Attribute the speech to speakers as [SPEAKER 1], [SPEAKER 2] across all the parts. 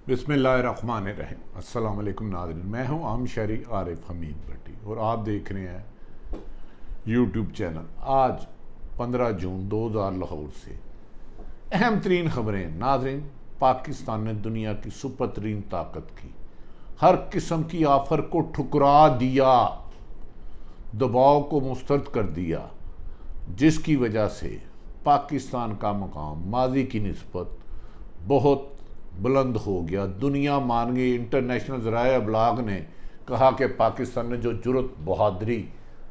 [SPEAKER 1] बिस्मिल्लाहिर्रहमानिर्रहीम। अस्सलाम वालेकुम नाज़रीन, मैं हूं आम शहरी आरिफ हमीद भट्टी और आप देख रहे हैं यूट्यूब चैनल। आज 15 जून 2000 लाहौर से अहम तरीन खबरें। नाज़रीन, पाकिस्तान ने दुनिया की सुपर तरीन ताकत की हर किस्म की आफर को ठुकरा दिया, दबाव को मुस्तरद कर दिया, जिसकी वजह से पाकिस्तान का मकाम माजी की निस्बत बहुत बुलंद हो गया। दुनिया मान गई। इंटरनेशनल ज़राए अबलाग ने कहा कि पाकिस्तान ने जो जुर्रत, बहादरी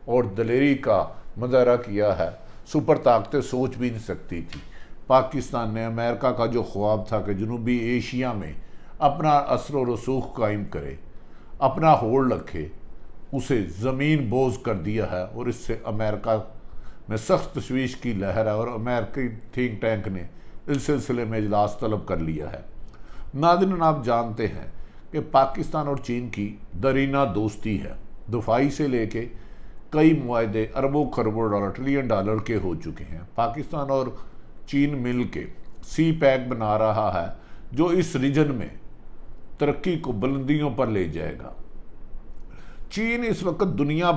[SPEAKER 1] और दलेरी का मुजाहरा किया है, सुपर ताकतें सोच भी नहीं सकती थी। पाकिस्तान ने अमेरिका का जो ख्वाब था कि जनूबी एशिया में अपना असर व रसूख कायम करे, अपना होल्ड रखे, उसे ज़मीन बोझ कर दिया है और इससे अमेरिका में सख्त तशवीश की लहर है और अमेरिकी थिंक टैंक ने इस सिलसिले में इजलास तलब कर लिया है। नाज़रीन, आप जानते हैं कि पाकिस्तान और चीन की दरीना दोस्ती है। दफाई से लेके कई मुआहदे अरबों खरबों डॉलर, ट्रिलियन डॉलर के हो चुके हैं। पाकिस्तान और चीन मिल के सी पैक बना रहा है जो इस रीजन में तरक्की को बुलंदियों पर ले जाएगा। चीन इस वक्त दुनिया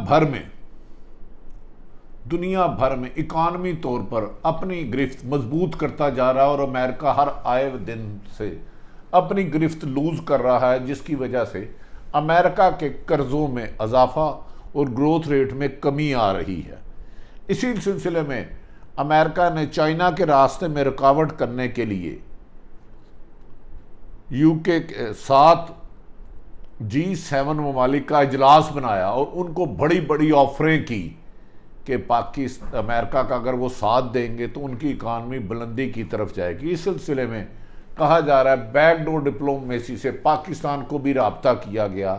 [SPEAKER 1] भर में इकानमी तौर पर अपनी गिरफ्त मजबूत करता जा रहा है और अमेरिका हर आए दिन से अपनी गिरफ्त लूज कर रहा है, जिसकी वजह से अमेरिका के कर्जों में इजाफा और ग्रोथ रेट में कमी आ रही है। इसी सिलसिले में अमेरिका ने चाइना के रास्ते में रुकावट करने के लिए यूके के साथ G7 ममालिक का इजलास बनाया और उनको बड़ी बड़ी ऑफरें की कि अमेरिका का अगर वो साथ देंगे तो उनकी इकानमी बुलंदी की तरफ जाएगी। इस सिलसिले में कहा जा रहा है बैकडोर डिप्लोमेसी से पाकिस्तान को भी राब्ता किया गया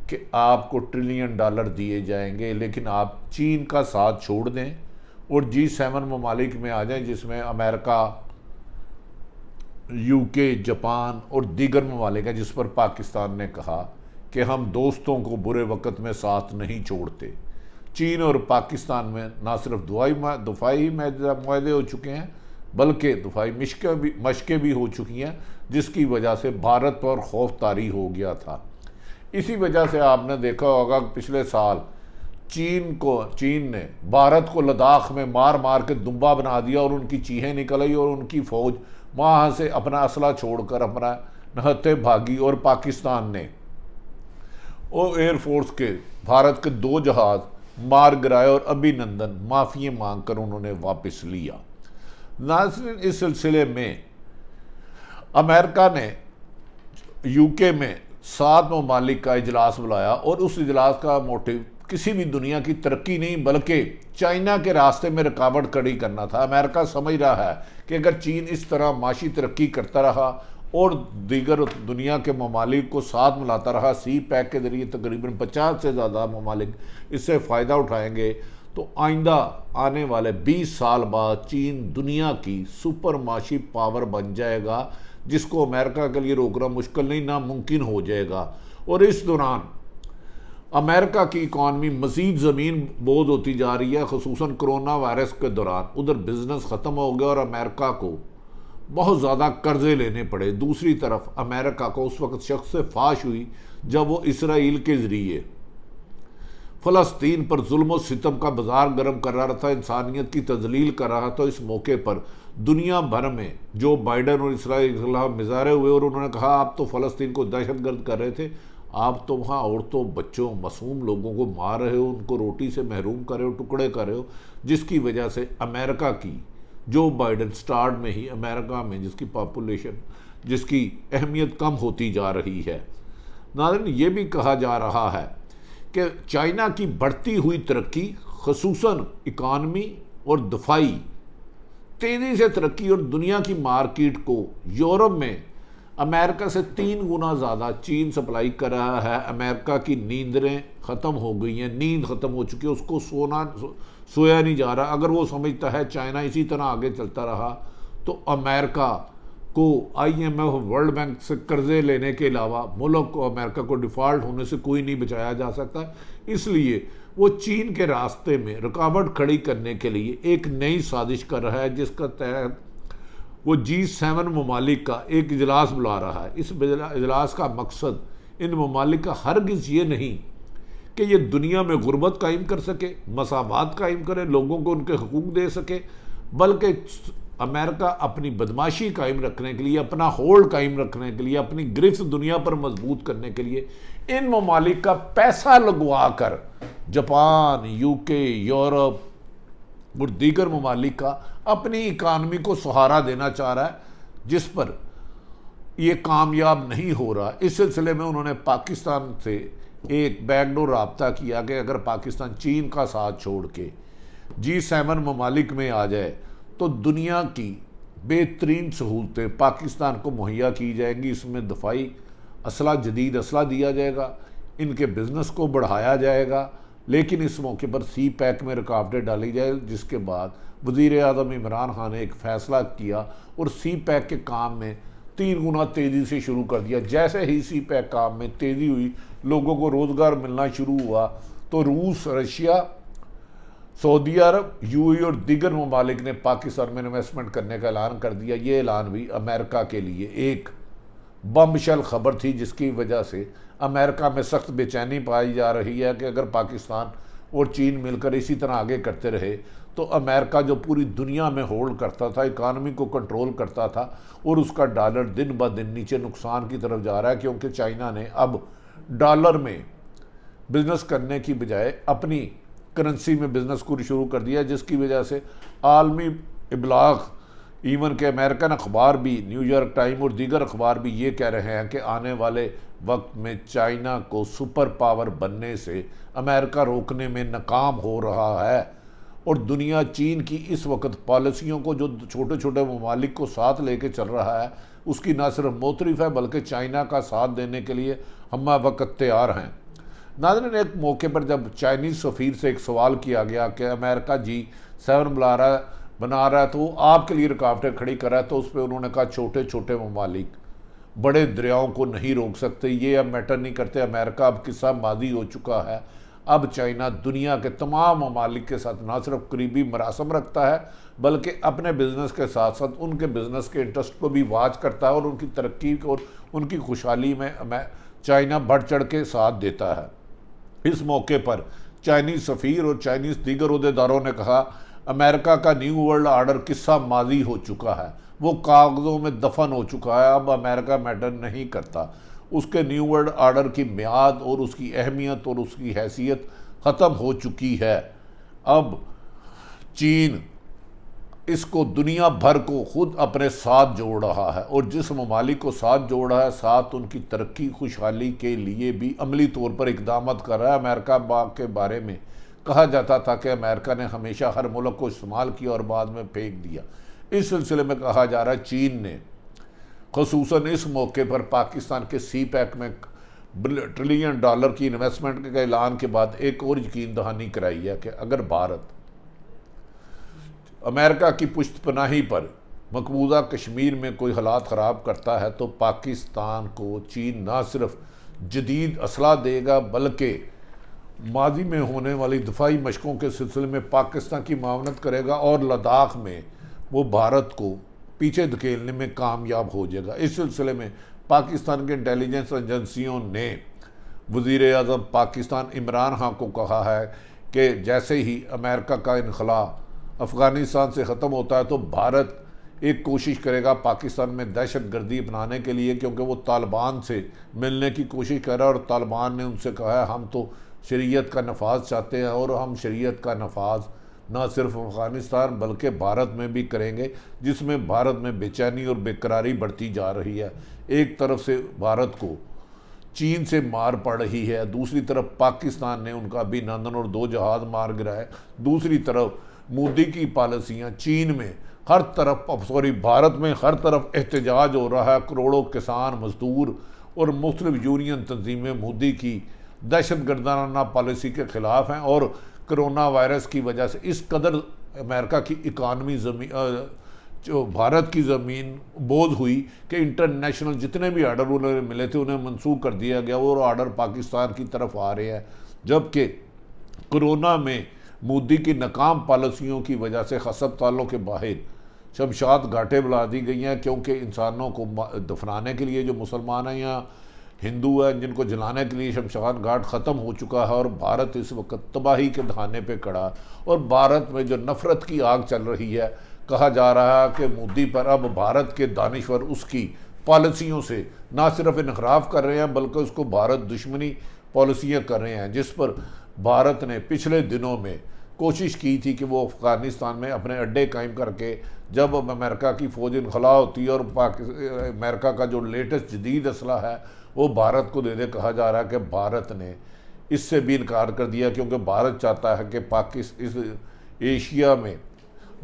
[SPEAKER 1] कि आपको ट्रिलियन डॉलर दिए जाएंगे, लेकिन आप चीन का साथ छोड़ दें और G7 ममालिक में आ जाएं, जिसमें अमेरिका, यूके, जापान और दीगर ममालिक हैं, जिस पर पाकिस्तान ने कहा कि हम दोस्तों को बुरे वक्त में साथ नहीं छोड़ते। चीन और पाकिस्तान में ना सिर्फ दफाई मुआहदे हो चुके हैं बल्कि दफाई मशकें भी हो चुकी हैं, जिसकी वजह से भारत पर खौफ तारी हो गया था। इसी वजह से आपने देखा होगा पिछले साल चीन ने भारत को लद्दाख में मार मार के दुम्बा बना दिया और उनकी चीखें निकल आई और उनकी फ़ौज वहाँ से अपना असला छोड़कर अपना नहते भागी और पाकिस्तान ने और एयरफोर्स के भारत के 2 जहाज़ मार गिराए और अभिनंदन माफ़ी मांग कर उन्होंने वापस लिया। नाज़रीन, इस सिलसिले में अमेरिका ने यूके में 7 ममालिक का इजलास बुलाया और उस इजलास का मोटिव किसी भी दुनिया की तरक्की नहीं बल्कि चाइना के रास्ते में रुकावट खड़ी करना था। अमेरिका समझ रहा है कि अगर चीन इस तरह माशी तरक्की करता रहा और दीगर दुनिया के ममालिक को साथ मिलाता रहा, सी पैक के जरिए तकरीबन 50 से ज़्यादा ममालिक इससे फ़ायदा उठाएंगे, तो आइंदा आने वाले 20 साल बाद चीन दुनिया की सुपर माशी पावर बन जाएगा, जिसको अमेरिका के लिए रोकना मुश्किल नहीं, नामुमकिन हो जाएगा। और इस दौरान अमेरिका की इकॉनमी मज़ीद ज़मीन बोझ होती जा रही है, खुसूसन कोरोना वायरस के दौरान उधर बिजनेस ख़त्म हो गया और अमेरिका को बहुत ज़्यादा कर्जे लेने पड़े। दूसरी तरफ अमेरिका को उस वक्त शख्स से फाश हुई जब वो इसराइल के ज़रिए फ़लस्तीन पर जुल्म और सितम का बाजार गर्म कर रहा था, इंसानियत की तजलील कर रहा था। इस मौके पर दुनिया भर में जो बाइडन और इसराइल के खिलाफ मिजारे हुए और उन्होंने कहा आप तो फ़लस्तीन को दहशतगर्द कर रहे थे, आप तो वहाँ औरतों, बच्चों, मासूम लोगों को मार रहे हो, उनको रोटी से महरूम कर रहे हो, टुकड़े कर रहे हो, जिसकी वजह से अमेरिका की जो बाइडन स्टार्ट में ही अमेरिका में जिसकी पॉपुलेशन, जिसकी अहमियत कम होती जा रही है। नाज़रीन, ये भी कहा जा रहा है कि चाइना की बढ़ती हुई तरक्की, ख़ुसूसन इकानमी और दफाई तेज़ी से तरक्की और दुनिया की मार्केट को यूरोप में अमेरिका से 3 गुना ज़्यादा चीन सप्लाई कर रहा है। अमेरिका की नींदें ख़त्म हो गई हैं, नींद ख़त्म हो चुकी है, उसको सोया नहीं जा रहा। अगर वो समझता है चाइना इसी तरह आगे चलता रहा तो अमेरिका को IMF, वर्ल्ड बैंक से कर्जे लेने के अलावा मुल्क को, अमेरिका को डिफ़ॉल्ट होने से कोई नहीं बचाया जा सकता। इसलिए वो चीन के रास्ते में रुकावट खड़ी करने के लिए एक नई साजिश कर रहा है, जिसका तहत वो G7 ममालिक का एक इजलास बुला रहा है। इस इजलास का मकसद इन ममालिक का हरगिज़ ये नहीं कि ये दुनिया में गुर्बत कायम कर सके, मसावात कायम करे, लोगों को उनके हकूक़ दे सके, बल्कि अमेरिका अपनी बदमाशी कायम रखने के लिए, अपना होल्ड कायम रखने के लिए, अपनी गिरफ्त दुनिया पर मजबूत करने के लिए इन ममालिक का पैसा लगवा कर जापान, यूके, यूरोप और दीगर ममालिक का अपनी इकानमी को सहारा देना चाह रहा है, जिस पर ये कामयाब नहीं हो रहा। इस सिलसिले में उन्होंने पाकिस्तान से एक बैकडोर राब्ता किया कि अगर पाकिस्तान चीन का साथ छोड़ के G7 ममालिक में आ जाए तो दुनिया की बेहतरीन सहूलतें पाकिस्तान को मुहैया की जाएंगी। इसमें दफाई असला, जदीद असला दिया जाएगा, इनके बिज़नेस को बढ़ाया जाएगा, लेकिन इस मौके पर CPEC में रुकावटें डाली जाए, जिसके बाद वज़ीर आज़म इमरान खान ने एक फ़ैसला किया और CPEC के काम में 3 गुना तेज़ी से शुरू कर दिया। जैसे ही CPEC काम में तेज़ी हुई, लोगों को रोज़गार मिलना शुरू हुआ, तो रूस, रशिया, सऊदी अरब, UAE और दीगर ममालिक ने पाकिस्तान में इन्वेस्टमेंट करने का ऐलान कर दिया। ये ऐलान भी अमेरिका के लिए एक बमशल खबर थी, जिसकी वजह से अमेरिका में सख्त बेचैनी पाई जा रही है कि अगर पाकिस्तान और चीन मिलकर इसी तरह आगे करते रहे तो अमेरिका जो पूरी दुनिया में होल्ड करता था, इकानमी को कंट्रोल करता था, और उसका डॉलर दिन ब दिन नीचे नुकसान की तरफ जा रहा है, क्योंकि चाइना ने अब डॉलर में बिज़नेस करने की बजाय अपनी करेंसी में बिज़नेस को शुरू कर दिया, जिसकी वजह से आलमी इबलाग, इवन के अमेरिकन अखबार भी, न्यूयॉर्क टाइम और दीगर अखबार भी ये कह रहे हैं कि आने वाले वक्त में चाइना को सुपर पावर बनने से अमेरिका रोकने में नाकाम हो रहा है। और दुनिया चीन की इस वक्त पॉलिसियों को, जो छोटे छोटे ममालिक को साथ लेके चल रहा है, उसकी न सिर्फ मोतरफ है बल्कि चाइना का साथ देने के लिए हम वक्त तैयार हैं। नाज़रीन, एक मौके पर जब चाइनीज़ सफ़ीर से एक सवाल किया गया कि अमेरिका G7 बना रहा है तो आपके लिए रुकावटें खड़ी कर रहा है, तो उस पर उन्होंने कहा छोटे छोटे ममालिक बड़े दरियाओं को नहीं रोक सकते, ये अब मैटर नहीं करते। अमेरिका अब किस्सा माजी हो चुका है। अब चाइना दुनिया के तमाम ममालिक के साथ ना सिर्फ करीबी मरासम रखता है बल्कि अपने बिज़नेस के साथ साथ उनके बिज़नेस के इंटरेस्ट को भी वाच करता है, और उनकी तरक्की और उनकी खुशहाली में चाइना बढ़ चढ़ के साथ देता है। इस मौके पर चाइनीज़ सफ़ीर और चाइनीज़ दीगर अहदेदारों ने कहा अमेरिका का न्यू वर्ल्ड आर्डर किस्सा माजी हो चुका है, वो कागज़ों में दफन हो चुका है, अब अमेरिका मैटर नहीं करता। उसके न्यू वर्ल्ड आर्डर की मियाद और उसकी अहमियत और उसकी हैसियत ख़त्म हो चुकी है। अब चीन इसको दुनिया भर को खुद अपने साथ जोड़ रहा है, और जिस ममालिक को साथ जोड़ रहा है, साथ उनकी तरक्की खुशहाली के लिए भी अमली तौर पर इकदाम कर रहा है। अमेरिका के बारे में कहा जाता था कि अमेरिका ने हमेशा हर मुल्क को इस्तेमाल किया और बाद में फेंक दिया। इस सिलसिले में कहा जा रहा है चीन ने ख़ुसूसन इस मौके पर पाकिस्तान के CPEC में $1 ट्रिलियन की इन्वेस्टमेंट के ऐलान के बाद एक और यकीन दहानी कराई है कि अगर भारत अमेरिका की पुश्तपनाही पर मकबूजा कश्मीर में कोई हालात ख़राब करता है तो पाकिस्तान को चीन ना सिर्फ जदीद असला देगा बल्कि माजी में होने वाली दफाई मशकों के सिलसिले में पाकिस्तान की मावनत करेगा, और लद्दाख में वो भारत को पीछे धकेलने में कामयाब हो जाएगा। इस सिलसिले में पाकिस्तान के इंटेलिजेंस एजेंसियों ने वज़ीर आज़म पाकिस्तान इमरान खान को कहा है कि जैसे ही अमेरिका का इनखला अफ़गानिस्तान से ख़त्म होता है तो भारत एक कोशिश करेगा पाकिस्तान में दहशत गर्दी अपनाने के लिए, क्योंकि वो तालिबान से मिलने की कोशिश कर रहा है और तालिबान ने उनसे कहा है हम तो शरीयत का नफाज चाहते हैं, और हम शरीयत का नफाज ना सिर्फ अफ़गानिस्तान बल्कि भारत में भी करेंगे, जिसमें भारत में बेचैनी और बेकरारी बढ़ती जा रही है। एक तरफ से भारत को चीन से मार पड़ रही है, दूसरी तरफ पाकिस्तान ने उनका अभिनंदन और 2 जहाज़ मार गिराए, दूसरी तरफ मोदी की पॉलिसियाँ चीन में हर तरफ भारत में हर तरफ एहतजाज हो रहा है। करोड़ों किसान, मजदूर और मुख्तलिफ यूनियन तंजीमें मोदी की दहशतगर्दाना पॉलिसी के ख़िलाफ़ हैं, और कोरोना वायरस की वजह से इस कदर अमेरिका की इकानमी जो भारत की ज़मीन बोझ हुई कि इंटरनेशनल जितने भी आर्डर उन्हें मिले थे उन्हें मंसूख कर दिया गया, वो आर्डर पाकिस्तान की तरफ आ रहे हैं। जबकि कोरोना में मोदी की नाकाम पॉलिसियों की वजह से हस्पतालों के बाहर शमशाद घाटें बुला दी गई हैं, क्योंकि इंसानों को दफनाने के लिए जो मुसलमान हैं या हिंदू हैं जिनको जलाने के लिए शमशाद घाट ख़त्म हो चुका है और भारत इस वक्त तबाही के दहाने पे खड़ा। और भारत में जो नफ़रत की आग चल रही है, कहा जा रहा है कि मोदी पर अब भारत के दानिश्वर उसकी पॉलिसियों से ना सिर्फ इनखराफ कर रहे हैं बल्कि उसको भारत दुश्मनी पॉलिसियाँ कर रहे हैं, जिस पर भारत ने पिछले दिनों में कोशिश की थी कि वो अफ़गानिस्तान में अपने अड्डे कायम करके, जब अमेरिका की फ़ौज इनखला होती है और अमेरिका का जो लेटेस्ट जदीद असला है वो भारत को दे दे। कहा जा रहा है कि भारत ने इससे भी इनकार कर दिया, क्योंकि भारत चाहता है कि पाकिस्तान इस एशिया में,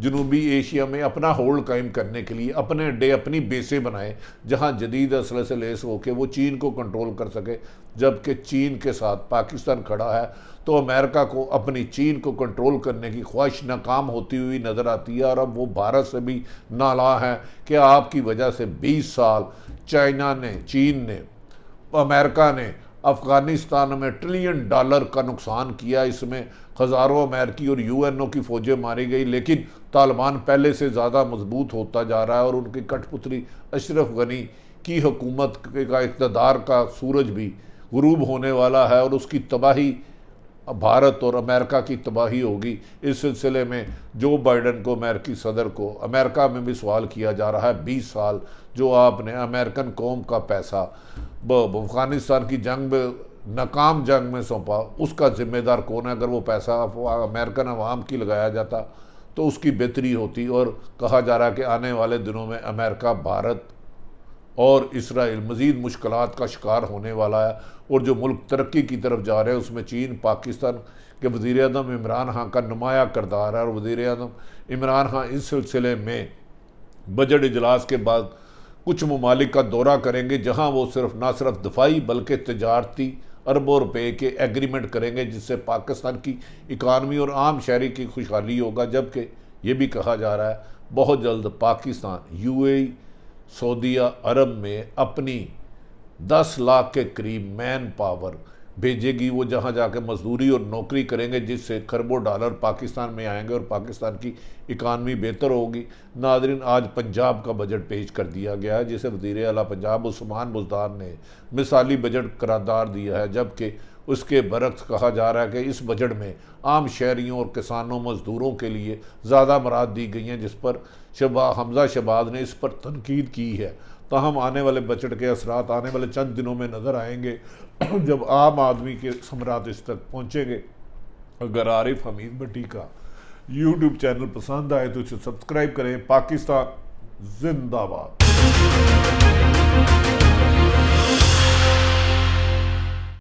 [SPEAKER 1] जनूबी एशिया में अपना होल्ड कायम करने के लिए अपने अड्डे, अपनी बेसें बनाए जहां जदीद असले से लेस होकर वो चीन को कंट्रोल कर सके। जबकि चीन के साथ पाकिस्तान खड़ा है तो अमेरिका को अपनी चीन को कंट्रोल करने की ख्वाहिश नाकाम होती हुई नज़र आती है। और अब वो भारत से भी नाला है कि आपकी वजह से 20 साल चाइना ने, चीन ने, अमेरिका ने अफ़गानिस्तान में $1 ट्रिलियन का नुकसान किया। इसमें हज़ारों अमेरिकी और यूएनओ की फ़ौजें मारी गई, लेकिन तालिबान पहले से ज़्यादा मजबूत होता जा रहा है और उनकी कठपुतली अशरफ गनी की हुकूमत का इक़्तिदार का सूरज भी गुरूब होने वाला है और उसकी तबाही, भारत और अमेरिका की तबाही होगी। इस सिलसिले में जो बाइडन को, अमेरिकी सदर को, अमेरिका में भी सवाल किया जा रहा है, 20 साल जो आपने अमेरिकन कौम का पैसा अफ़गानिस्तान की जंग में, नाकाम जंग में सौंपा, उसका ज़िम्मेदार कौन है? अगर वो पैसा अमेरिकन अवाम की लगाया जाता तो उसकी बेहतरी होती। और कहा जा रहा है कि आने वाले दिनों में अमेरिका, भारत और इसराइल मज़ीद मुश्किलात का शिकार होने वाला है। और जो मुल्क तरक्की की तरफ जा रहे हैं उसमें चीन, पाकिस्तान के वज़ीर-ए-आज़म इमरान खान का नुमाया किरदार है। और वज़ीर-ए-आज़म इमरान खान इस सिलसिले में बजट इजलास के बाद कुछ ममालिक का दौरा करेंगे जहाँ वो ना सिर्फ दफाई बल्कि तजारती अरबों रुपए के एग्रीमेंट करेंगे, जिससे पाकिस्तान की इकानमी और आम शहरी की खुशहाली होगा। जबकि ये भी कहा जा रहा है बहुत जल्द पाकिस्तान यूएई, सऊदीया अरब में अपनी 10 लाख के करीब मैन पावर भेजेगी, वो जहाँ जाके मजदूरी और नौकरी करेंगे, जिससे खरबों डॉलर पाकिस्तान में आएंगे और पाकिस्तान की इकानमी बेहतर होगी। नादरीन, आज पंजाब का बजट पेश कर दिया गया है, जिसे वज़ीर आला पंजाब उस्मान बुज़दार ने मिसाली बजट करार दिया है। जबकि उसके बरक्स कहा जा रहा है कि इस बजट में आम शहरियों और किसानों, मजदूरों के लिए ज़्यादा मराद दी गई हैं, जिस पर हमजा शहबाज ने इस पर तनकीद की है। ताहम आने वाले बजट के असरात आने वाले चंद दिनों में नज़र आएंगे जब आम आदमी के समरात इस तक पहुँचेंगे। अगर आरिफ हमीद भट्टी का यूट्यूब चैनल पसंद आए तो इसे सब्सक्राइब करें। पाकिस्तान जिंदाबाद।